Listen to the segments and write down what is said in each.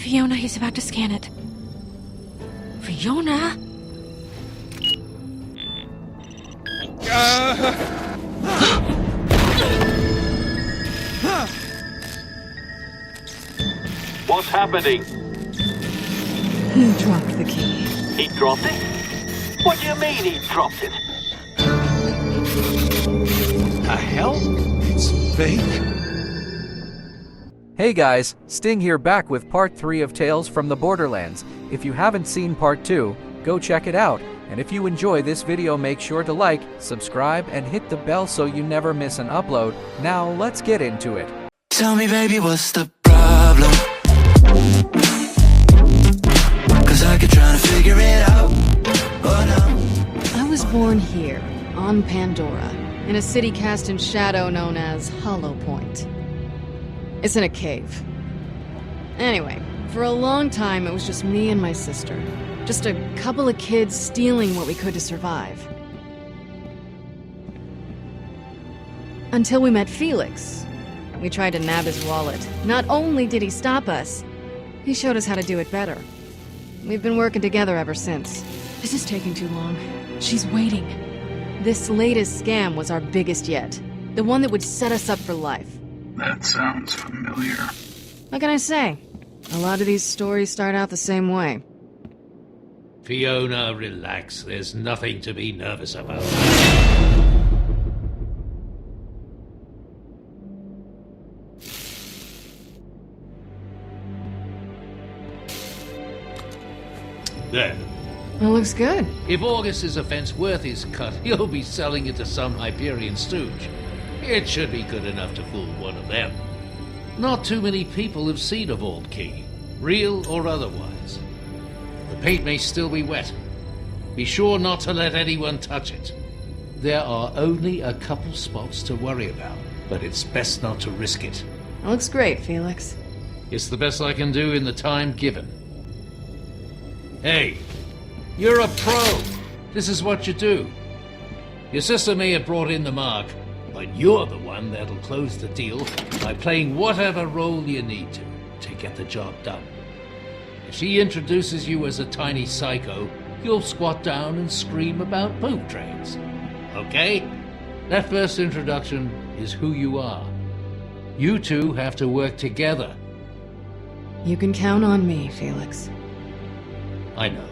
Fiona, he's about to scan it. Fiona? What's happening? He dropped the key. He dropped it? What do you mean he dropped it? The hell? It's fake? Hey guys, Sting here back with part 3 of Tales from the Borderlands. If you haven't seen part 2, go check it out. And if you enjoy this video, make sure to like, subscribe, and hit the bell so you never miss an upload. Now let's get into it. Tell me, baby, what's the problem? 'Cause I could try to figure it out. Oh no. I was born here, on Pandora, in a city cast in shadow known as Hollow Point. It's in a cave. Anyway, for a long time it was just me and my sister. Just a couple of kids stealing what we could to survive. Until we met Felix. We tried to nab his wallet. Not only did he stop us, he showed us how to do it better. We've been working together ever since. This is taking too long. She's waiting. This latest scam was our biggest yet. The one that would set us up for life. That sounds familiar. What can I say? A lot of these stories start out the same way. Fiona, relax. There's nothing to be nervous about. There. It looks good. If August's offense worth his cut, he'll be selling it to some Hyperion stooge. It should be good enough to fool one of them. Not too many people have seen a vault key, real or otherwise. The paint may still be wet. Be sure not to let anyone touch it. There are only a couple spots to worry about, but it's best not to risk it. It looks great, Felix. It's the best I can do in the time given. Hey, you're a pro. This is what you do. Your sister may have brought in the mark, but you're the one that'll close the deal by playing whatever role you need to get the job done. If she introduces you as a tiny psycho, you'll squat down and scream about poop trains. Okay? That first introduction is who you are. You two have to work together. You can count on me, Felix. I know.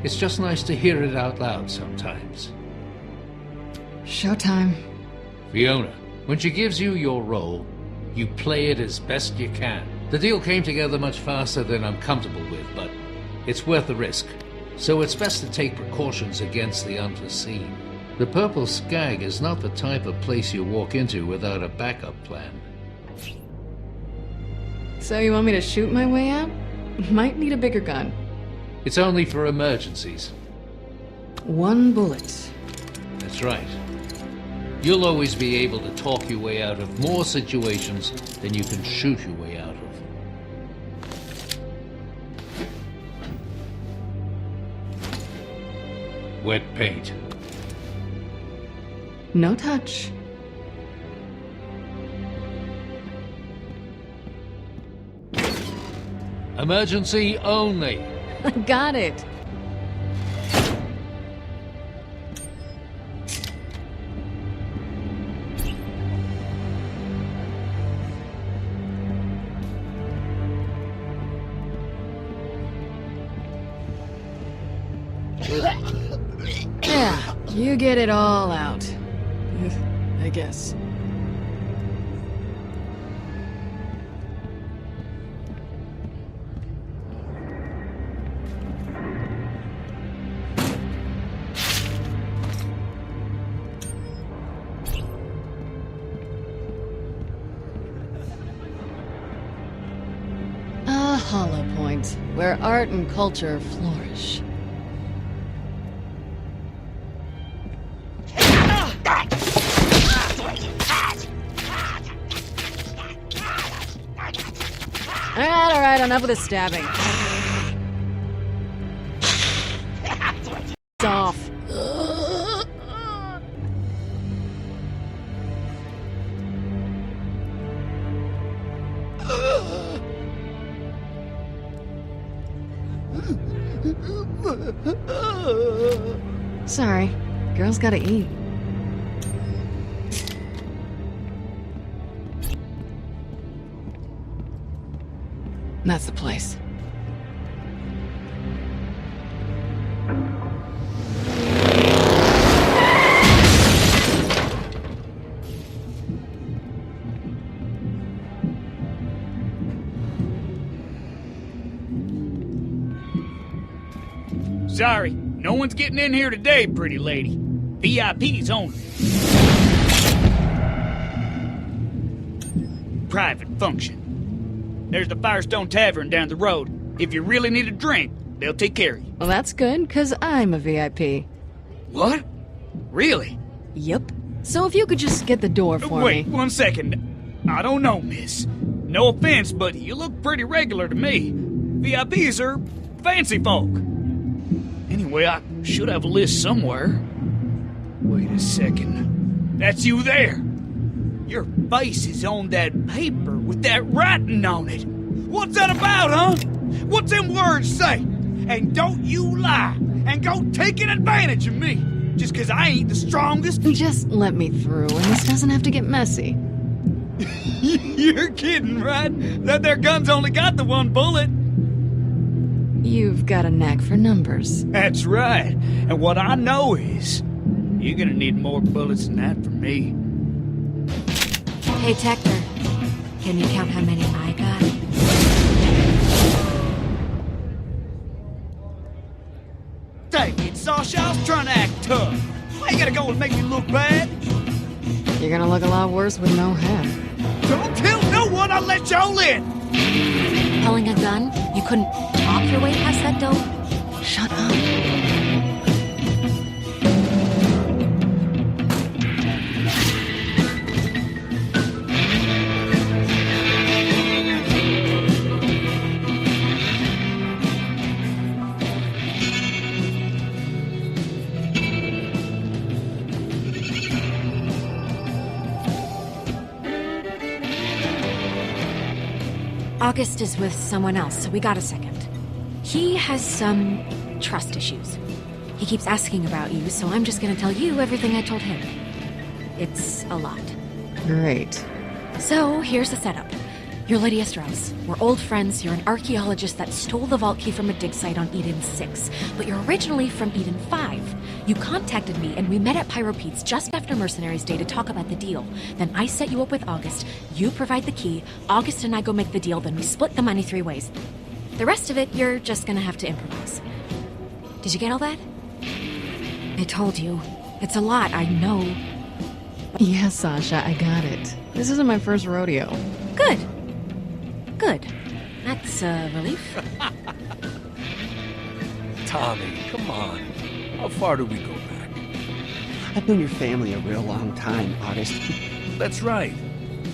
It's just nice to hear it out loud sometimes. Showtime. Fiona, when she gives you your role, you play it as best you can. The deal came together much faster than I'm comfortable with, but it's worth the risk. So it's best to take precautions against the unforeseen. The Purple Skag is not the type of place you walk into without a backup plan. So you want me to shoot my way out? Might need a bigger gun. It's only for emergencies. One bullet. That's right. You'll always be able to talk your way out of more situations than you can shoot your way out of. Wet paint. No touch. Emergency only. Got it. Yeah, you get it all out. I guess. A hollow point, where art and culture flourish. All right, enough with the stabbing. It's off. Sorry. Girls gotta eat. That's the place. Sorry, no one's getting in here today, pretty lady. VIPs only. Private function. There's the Firestone Tavern down the road. If you really need a drink, they'll take care of you. Well, that's good, 'cause I'm a VIP. What? Really? Yep. So if you could just get the door for Wait, me. 1 second. I don't know, miss. No offense, but you look pretty regular to me. VIPs are fancy folk. Anyway, I should have a list somewhere. Wait a second. That's you there. Your face is on that paper with that writing on it. What's that about, huh? What's them words say? And don't you lie and go taking advantage of me just 'cause I ain't the strongest. Just let me through, and this doesn't have to get messy. You're kidding, right? That there gun's only got the one bullet. You've got a knack for numbers. That's right. And what I know is, you're gonna need more bullets than that from me. Hey, Tector. Can you count how many I got? Dang it, Sasha, I was trying to act tough. Why you gotta go and make me look bad? You're gonna look a lot worse with no head. Don't tell no one I'll let y'all in! Pulling a gun? You couldn't talk your way past that dope? Shut up. August is with someone else, so we got a second. He has some trust issues. He keeps asking about you, so I'm just gonna tell you everything I told him. It's a lot. Great. So, here's the setup. You're Lydia Strauss. We're old friends. You're an archaeologist that stole the vault key from a dig site on Eden 6. But you're originally from Eden 5. You contacted me, and we met at Pyropete's just after Mercenaries Day to talk about the deal. Then I set you up with August. You provide the key. August and I go make the deal, then we split the money 3 ways. The rest of it, you're just gonna have to improvise. Did you get all that? I told you. It's a lot, I know. Yes, Sasha, I got it. This isn't my first rodeo. Good. Good. That's a relief. Tommy, come on. How far do we go back? I've known your family a real long time, August. That's right.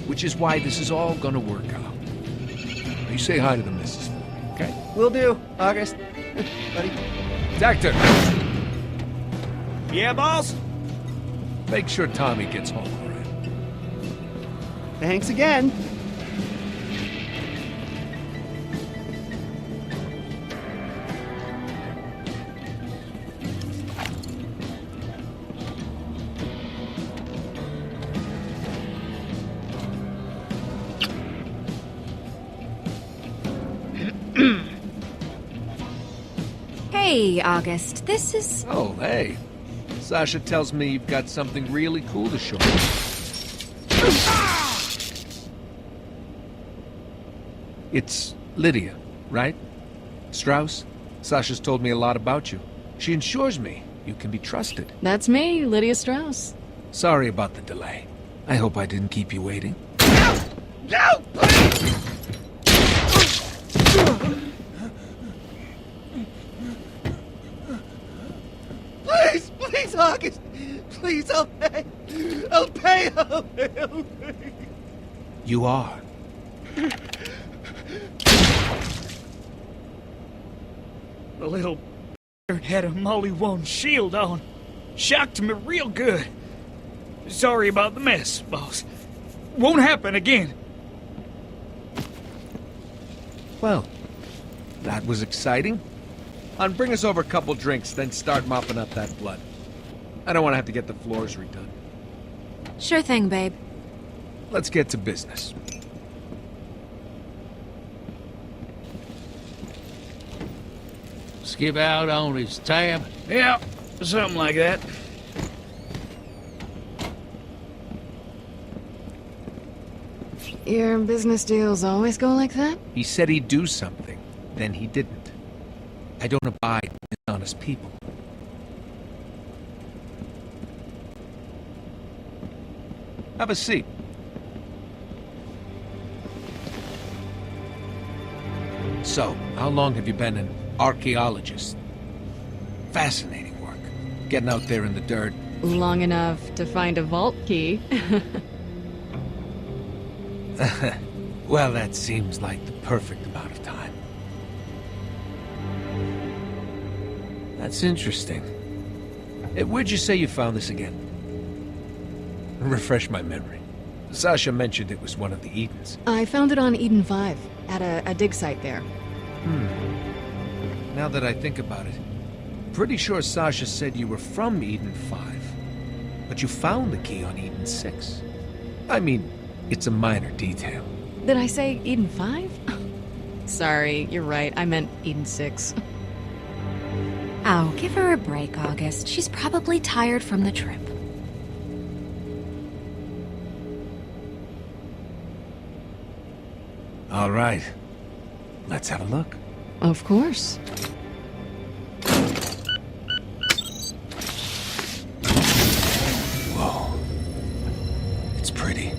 Which is why this is all gonna work out. You say hi to the missus for me, okay? Will do, August. Buddy. Doctor! Yeah, boss? Make sure Tommy gets home all right. Thanks again. Hey, August. This is... Oh, hey. Sasha tells me you've got something really cool to show me. It's Lydia, right? Strauss? Sasha's told me a lot about you. She ensures me you can be trusted. That's me, Lydia Strauss. Sorry about the delay. I hope I didn't keep you waiting. No! Please, please, August. Please, I'll pay. I'll pay. I'll pay. I'll pay. You are. The little had a Molly 1 shield on. Shocked me real good. Sorry about the mess, boss. Won't happen again. Well, that was exciting. Bring us over a couple drinks, then start mopping up that blood. I don't want to have to get the floors redone. Sure thing, babe. Let's get to business. Skip out on his tab. Yeah, something like that. Your business deals always go like that? He said he'd do something, then he didn't. I don't abide with dishonest people. Have a seat. So, how long have you been an archaeologist? Fascinating work. Getting out there in the dirt. Long enough to find a vault key. Well, that seems like the perfect amount of time. That's interesting. Where'd you say you found this again? Refresh my memory. Sasha mentioned it was one of the Edens. I found it on Eden 5, at a dig site there. Now that I think about it, pretty sure Sasha said you were from Eden 5, but you found the key on Eden 6. I mean, it's a minor detail. Did I say Eden 5? Sorry, you're right. I meant Eden 6. Oh, give her a break, August. She's probably tired from the trip. All right. Let's have a look. Of course. Whoa. It's pretty.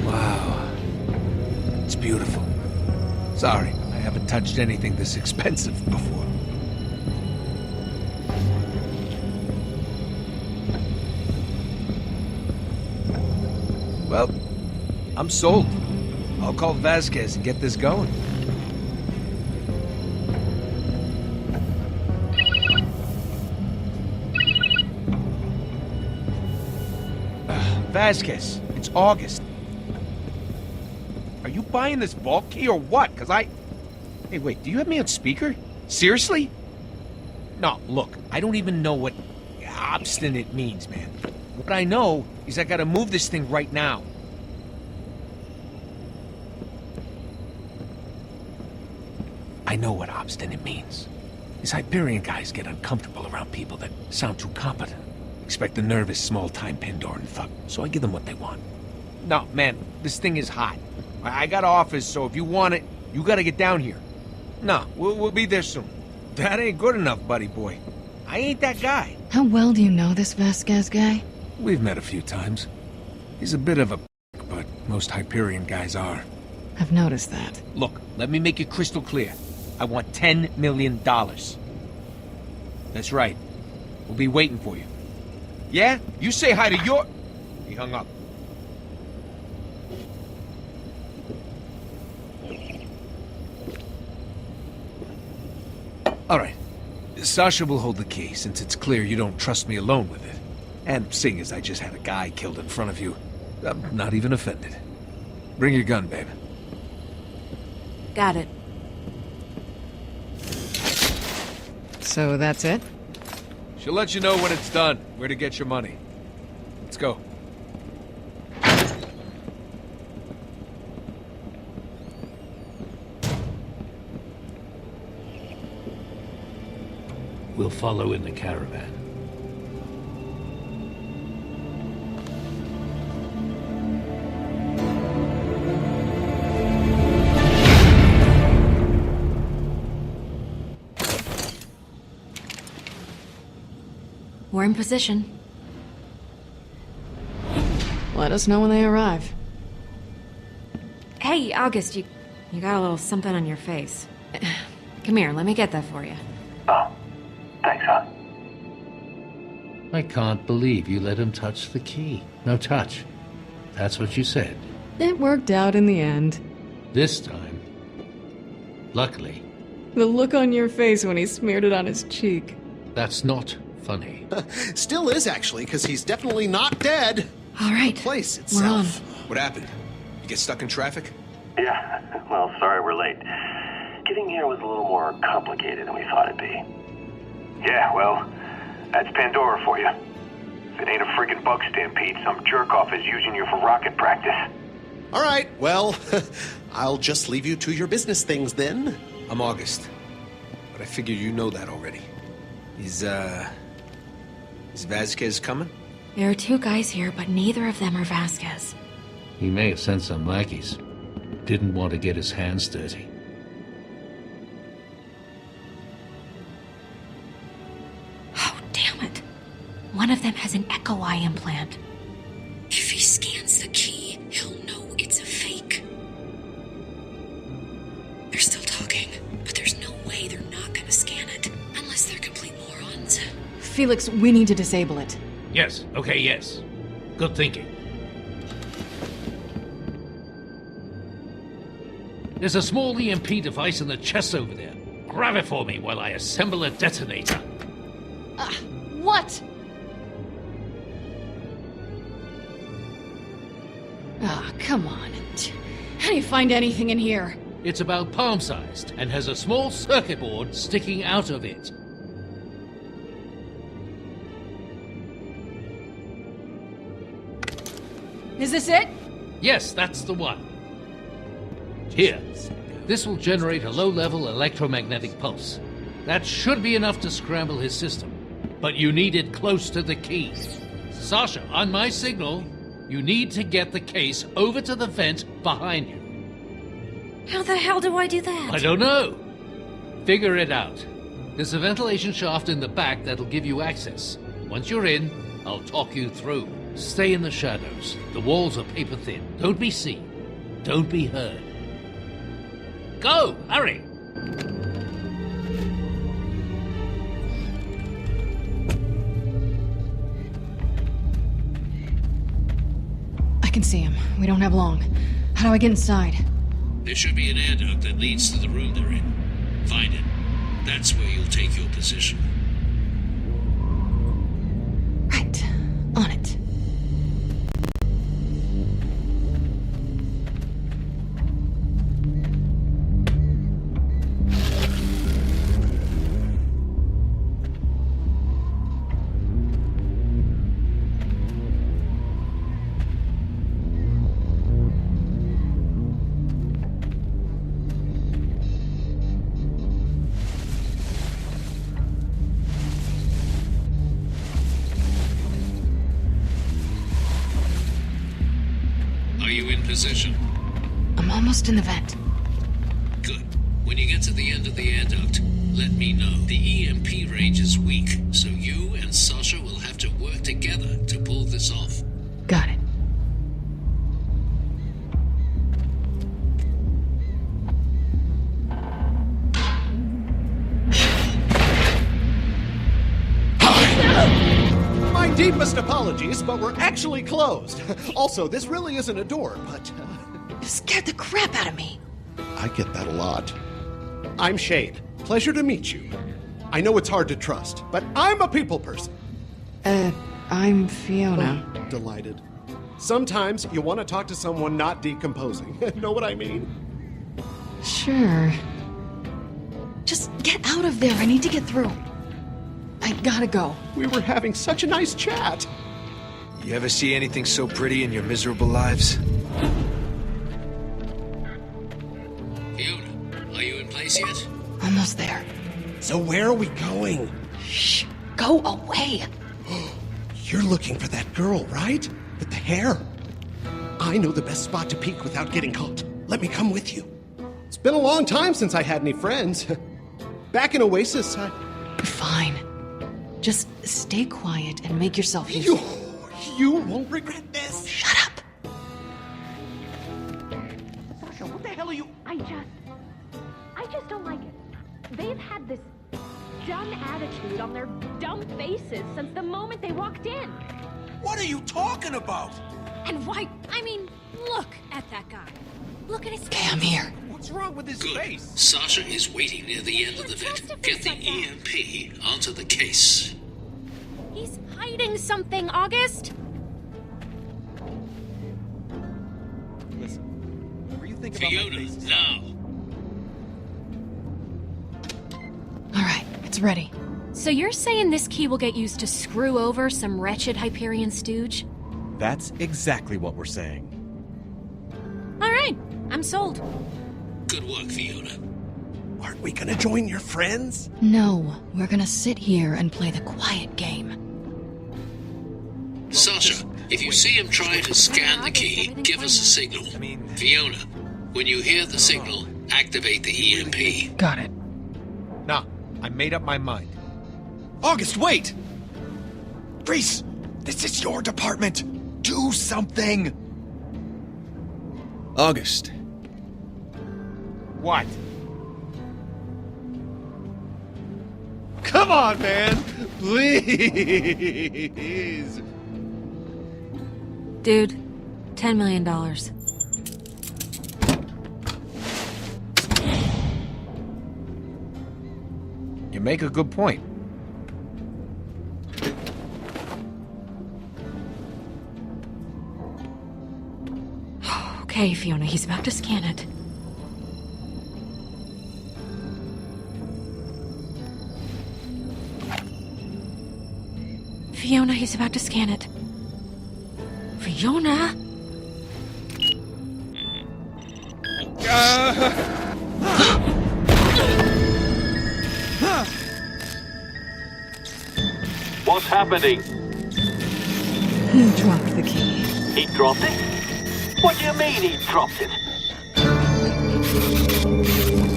Wow. It's beautiful. Sorry, I haven't touched anything this expensive before. Well, I'm sold. I'll call Vasquez and get this going. Vasquez, it's August. Are you buying this vault key or what? Hey, wait, do you have me on speaker? Seriously? No, look, I don't even know what obstinate means, man. What I know is I gotta move this thing right now. I know what obstinate means. These Hyperion guys get uncomfortable around people that sound too competent. Expect a nervous, small-time Pandoran thug, so I give them what they want. No, man, this thing is hot. I got offers, so if you want it, you gotta get down here. No, we'll be there soon. That ain't good enough, buddy boy. I ain't that guy. How well do you know this Vasquez guy? We've met a few times. He's a bit of a but most Hyperion guys are. I've noticed that. Look, let me make it crystal clear. I want $10 million. That's right. We'll be waiting for you. Yeah? You say hi to your... He hung up. All right. Sasha will hold the key, since it's clear you don't trust me alone with it. And seeing as I just had a guy killed in front of you, I'm not even offended. Bring your gun, babe. Got it. So that's it? She'll let you know when it's done, where to get your money. Let's go. We'll follow in the caravan. We're in position. Let us know when they arrive. Hey, August, you got a little something on your face. Come here, let me get that for you. Oh, thanks, hon. I can't believe you let him touch the key. No touch. That's what you said. It worked out in the end. This time, luckily, The look on your face when he smeared it on his cheek. that's not funny. Still is, actually, because he's definitely not dead. All right. The place We're on. itself. What happened? You get stuck in traffic? Yeah, well, sorry we're late. Getting here was a little more complicated than we thought it'd be. Yeah, well, that's Pandora for you. If it ain't a friggin' bug stampede, some jerk-off is using you for rocket practice. All right, well, I'll just leave you to your business things then. I'm August. But I figure you know that already. Is Vasquez coming? There are 2 guys here, but neither of them are Vasquez. He may have sent some lackeys. Didn't want to get his hands dirty. Oh, damn it. One of them has an echo eye implant. If he scans the key, he'll know it's a fake. They're still talking, but there's no way they're not gonna scan it. Unless they're complete morons. Felix, we need to disable it. Yes, okay, yes. Good thinking. There's a small EMP device in the chest over there. Grab it for me while I assemble a detonator. What? Come on. How do you find anything in here? It's about palm-sized and has a small circuit board sticking out of it. Is this it? Yes, that's the one. Here. This will generate a low-level electromagnetic pulse. That should be enough to scramble his system. But you need it close to the key. Sasha, on my signal, you need to get the case over to the vent behind you. How the hell do I do that? I don't know. Figure it out. There's a ventilation shaft in the back that'll give you access. Once you're in, I'll talk you through. Stay in the shadows. The walls are paper thin. Don't be seen. Don't be heard. Go! Hurry! I can see him. We don't have long. How do I get inside? There should be an air duct that leads to the room they're in. Find it. That's where you'll take your position. Right. On it. Are you in position? I'm almost in the vent. Good. When you get to the end of the air duct, let me know. The EMP range is weak, so you and Sasha will have to work together to pull this off. Got it. My deepest apologies, but we're actually closed. Also, this really isn't a door, but... You scared the crap out of me. I get that a lot. I'm Shade. Pleasure to meet you. I know it's hard to trust, but I'm a people person. I'm Fiona. Oh, delighted. Sometimes you want to talk to someone not decomposing. Know what I mean? Sure. Just get out of there. I need to get through. I gotta go. We were having such a nice chat. You ever see anything so pretty in your miserable lives? Fiona, are you in place yet? Almost there. So where are we going? Shh. Go away. You're looking for that girl, right? With the hair? I know the best spot to peek without getting caught. Let me come with you. It's been a long time since I had any friends. Back in Oasis, Fine. Just stay quiet and make yourself useful. You won't regret this. Shut up. Sasha, what the hell are you... I just don't like it. They've had this dumb attitude on their dumb faces since the moment they walked in. What are you talking about? And why? I mean, look at that guy. Look at his Okay, I'm here. What's wrong with his face? Sasha is waiting near the end of the vent. Get the EMP onto the case. He's hiding something, August. think Fiona, now! Alright, it's ready. So you're saying this key will get used to screw over some wretched Hyperion stooge? That's exactly what we're saying. Alright, I'm sold. Good work, Fiona. Aren't we gonna join your friends? No, we're gonna sit here and play the quiet game. Sasha, if you see him trying to scan the key, give us a signal. Fiona, when you hear the signal, activate the EMP. Got it. Nah, I made up my mind. August, wait! Reese, this is your department. Do something! August. What? Come on, man! Please! Dude, $10 million. You make a good point. Okay, Fiona, he's about to scan it. Fiona, he's about to scan it. Fiona? What's happening? He dropped the key. He dropped it? What do you mean he dropped it?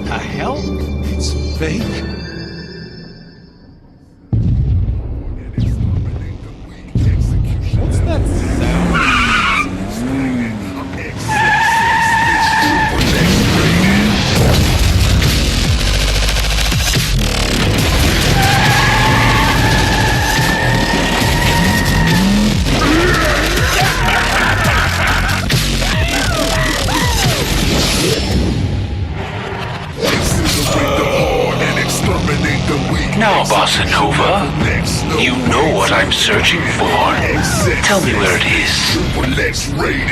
The hell? It's fake? What's that sound? Now, Bossa Nova, you know what I'm searching for. Tell me where it is. X rated.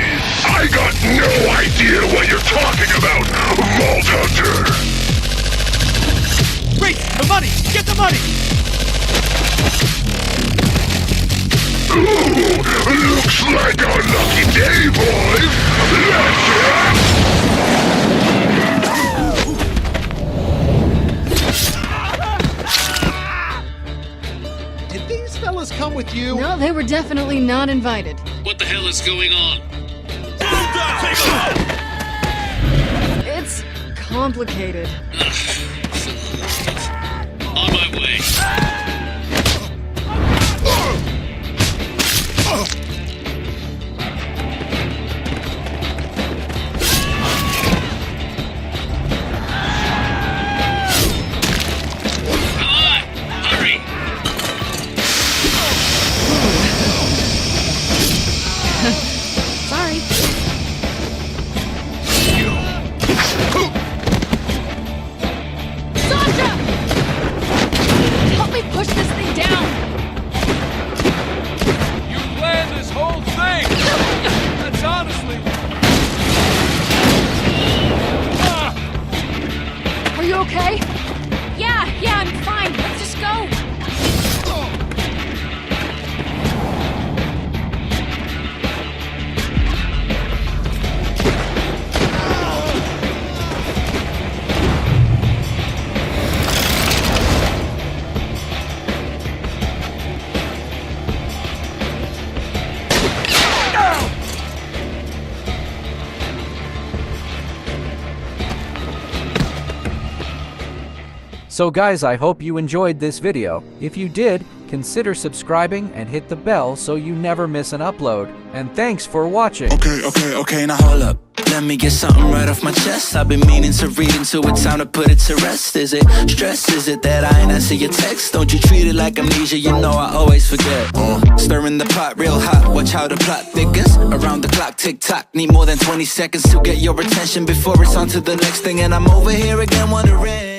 I got no idea what you're talking about, Vault Hunter. Great, the money! Get the money! Ooh, looks like our lucky day, boys. Let's rock. Did these fellas come with you? No, they were definitely not invited. What the hell is going on? It's complicated. On my way. Sorry. Sasha! Help me push this thing down! You planned this whole thing! That's honestly... Are you okay? Yeah, I'm fine. Let's just go. So guys, I hope you enjoyed this video. If you did, consider subscribing and hit the bell so you never miss an upload. And thanks for watching. Okay, now hold up. Let me get something right off my chest. I've been meaning to read into it, time to put it to rest. Is it stress? Is it that I ain't answer your text? Don't you treat it like amnesia, you know I always forget. Stirring the pot real hot, watch how the plot thickens. Around the clock, tick tock, need more than 20 seconds to get your attention before it's on to the next thing. And I'm over here again wondering